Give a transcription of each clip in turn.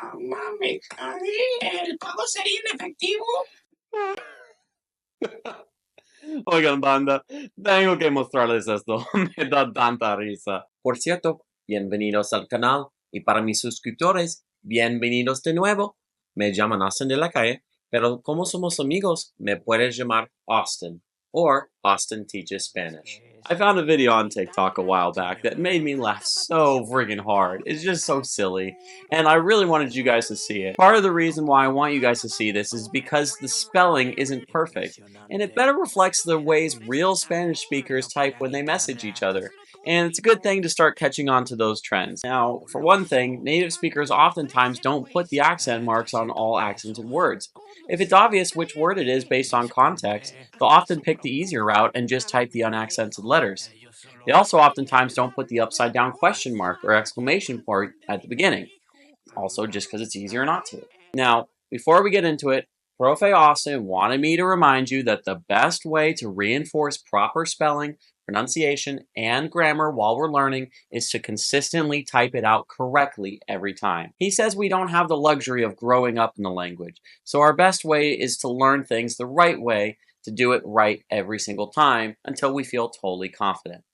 Mami, ¿el pago sería en efectivo? Oigan, banda, tengo que mostrarles esto. Me da tanta risa. Por cierto, bienvenidos al canal. Y para mis suscriptores, bienvenidos de nuevo. Me llaman Austin de la calle, pero como somos amigos, me puedes llamar Austin. Or Austin Teaches Spanish. I found a video on TikTok a while back that made me laugh so friggin' hard. It's just so silly. And I really wanted you guys to see it. Part of the reason why I want you guys to see this is because the spelling isn't perfect, and it better reflects the ways real Spanish speakers type when they message each other. And it's a good thing to start catching on to those trends. Now, for one thing, native speakers oftentimes don't put the accent marks on all accented words. If it's obvious which word it is based on context, they'll often pick the easier route and just type the unaccented letters. They also oftentimes don't put the upside down question mark or exclamation point at the beginning, also just because it's easier not to. Now, before we get into it, Profe Austin wanted me to remind you that the best way to reinforce proper spelling, pronunciation, and grammar while we're learning is to consistently type it out correctly every time. He says we don't have the luxury of growing up in the language, so our best way is to learn things the right way, to do it right every single time until we feel totally confident.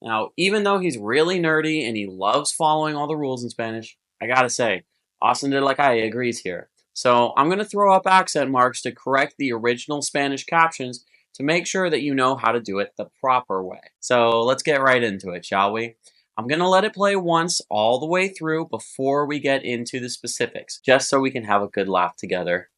Now, even though he's really nerdy and he loves following all the rules in Spanish, I gotta say, Austin de la Calle agrees here. So I'm gonna throw up accent marks to correct the original Spanish captions to make sure that you know how to do it the proper way. So let's get right into it, shall we? I'm gonna let it play once all the way through before we get into the specifics, just so we can have a good laugh together.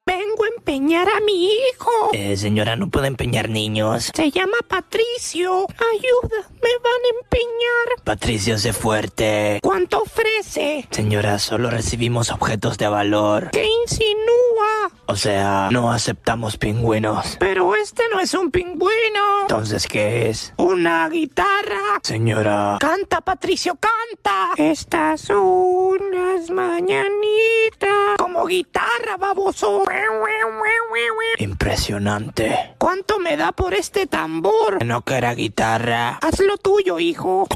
Vengo a empeñar a mi hijo. Señora, no puede empeñar niños. Se llama Patricio. Ayuda, me van a empeñar. Patricio, sé fuerte. ¿Cuánto ofrece? Señora, solo recibimos objetos de valor. ¿Qué insinúa? O sea, no aceptamos pingüinos. Pero este no es un pingüino. Entonces, ¿qué es? Una guitarra. Señora. Canta, Patricio, canta. Estas son las mañanitas. Como guitarra, baboso. Impresionante. ¿Cuánto me da por este tambor? No que era guitarra. Haz lo tuyo, hijo.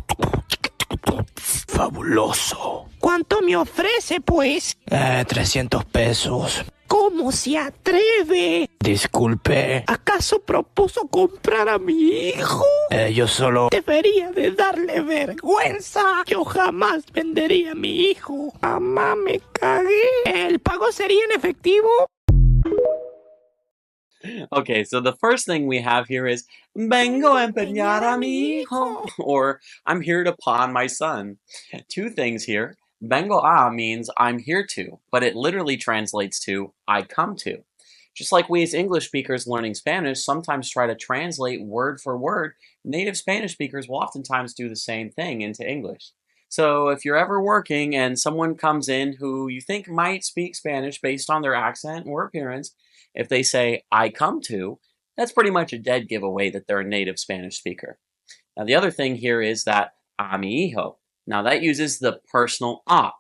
Fabuloso. ¿Cuánto me ofrece, pues? 300 pesos. ¿Cómo se atreve? Disculpe. ¿Acaso propuso comprar a mi hijo? Yo solo... Debería de darle vergüenza. Yo jamás vendería a mi hijo. Mamá, me cagué. ¿El pago sería en efectivo? Okay, so the first thing we have here is Vengo a empeñar a mi hijo, or I'm here to pawn my son. Two things here. Vengo a means I'm here to, but it literally translates to I come to. Just like we as English speakers learning Spanish sometimes try to translate word for word, native Spanish speakers will oftentimes do the same thing into English. So if you're ever working and someone comes in who you think might speak Spanish based on their accent or appearance, if they say, I come to, that's pretty much a dead giveaway that they're a native Spanish speaker. Now, the other thing here is that a mi hijo. Now, that uses the personal a.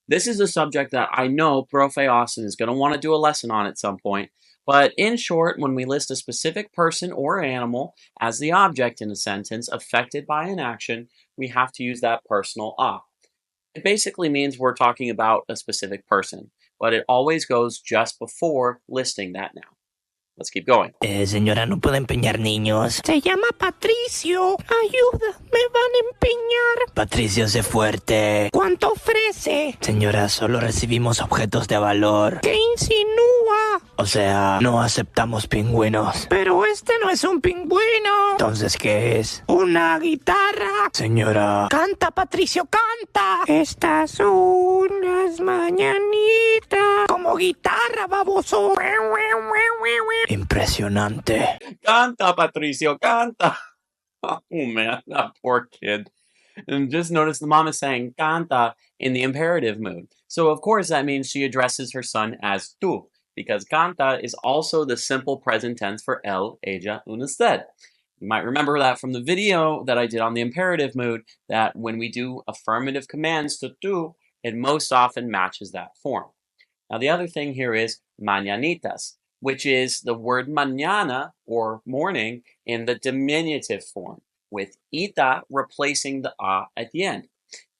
This is a subject that I know Profe Austin is going to want to do a lesson on at some point. But in short, when we list a specific person or animal as the object in a sentence affected by an action, we have to use that personal a. It basically means we're talking about a specific person, but it always goes just before listing that now. Let's keep going. Señora, no puede empeñar niños. Se llama Patricio. Ayuda, me van a empeñar. Patricio, sé fuerte. ¿Cuánto ofrece? Señora, solo recibimos objetos de valor. ¿Qué insinúa? O sea, no aceptamos pingüinos. Pero este no es un pingüino. Entonces, ¿qué es? Una guitarra. Señora. Canta, Patricio, canta. Estas son las mañanitas. Como guitarra, baboso. Impresionante. Canta, Patricio, canta. Oh man, that poor kid. And just notice the mom is saying canta in the imperative mood. So of course that means she addresses her son as tú, because canta is also the simple present tense for él, ella, un usted. You might remember that from the video that I did on the imperative mood, that when we do affirmative commands to tú, it most often matches that form. Now the other thing here is mañanitas, which is the word mañana, or morning, in the diminutive form, with ita replacing the a at the end.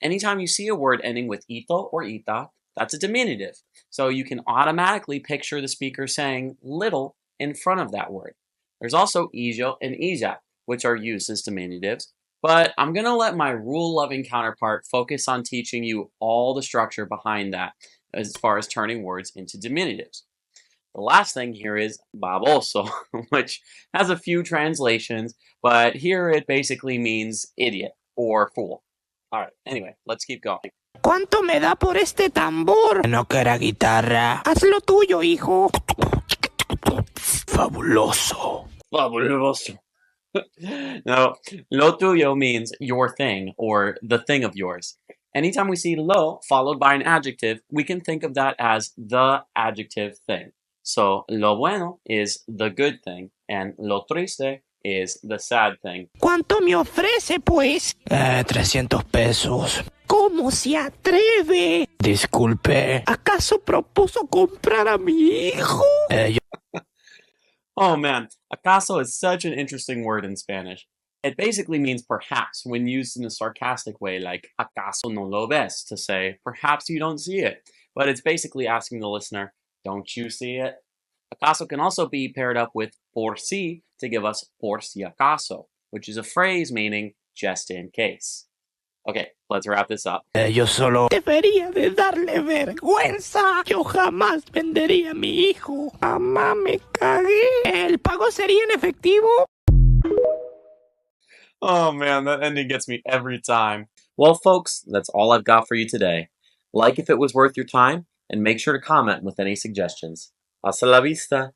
Anytime you see a word ending with ito or ita, That's a diminutive. So you can automatically picture the speaker saying little in front of that word. There's also ijo and ija, which are used as diminutives, but I'm going to let my rule-loving counterpart focus on teaching you all the structure behind that as far as turning words into diminutives. The last thing here is baboso, which has a few translations, but here it basically means idiot or fool. All right, anyway, let's keep going. ¿Cuánto me da por este tambor? ¿No querrá guitarra? Haz lo tuyo, hijo. Fabuloso. Fabuloso. Now, lo tuyo means your thing or the thing of yours. Anytime we see lo followed by an adjective, we can think of that as the adjective thing. So, lo bueno is the good thing, and lo triste is the sad thing. ¿Cuánto me ofrece, pues? 300 pesos. ¿Cómo se atreve? Disculpe. ¿Acaso propuso comprar a mi hijo? Oh man, acaso is such an interesting word in Spanish. It basically means perhaps when used in a sarcastic way, like acaso no lo ves, to say perhaps you don't see it. But it's basically asking the listener, don't you see it? Acaso can also be paired up with por si to give us por si acaso, which is a phrase meaning just in case. Okay, let's wrap this up. Yo solo... Debería de darle vergüenza. Yo jamás vendería a mi hijo. Mamá, me cagué. ¿El pago sería en efectivo? Oh man, that ending gets me every time. Well, folks, that's all I've got for you today. Like if it was worth your time, and make sure to comment with any suggestions. Hasta la vista!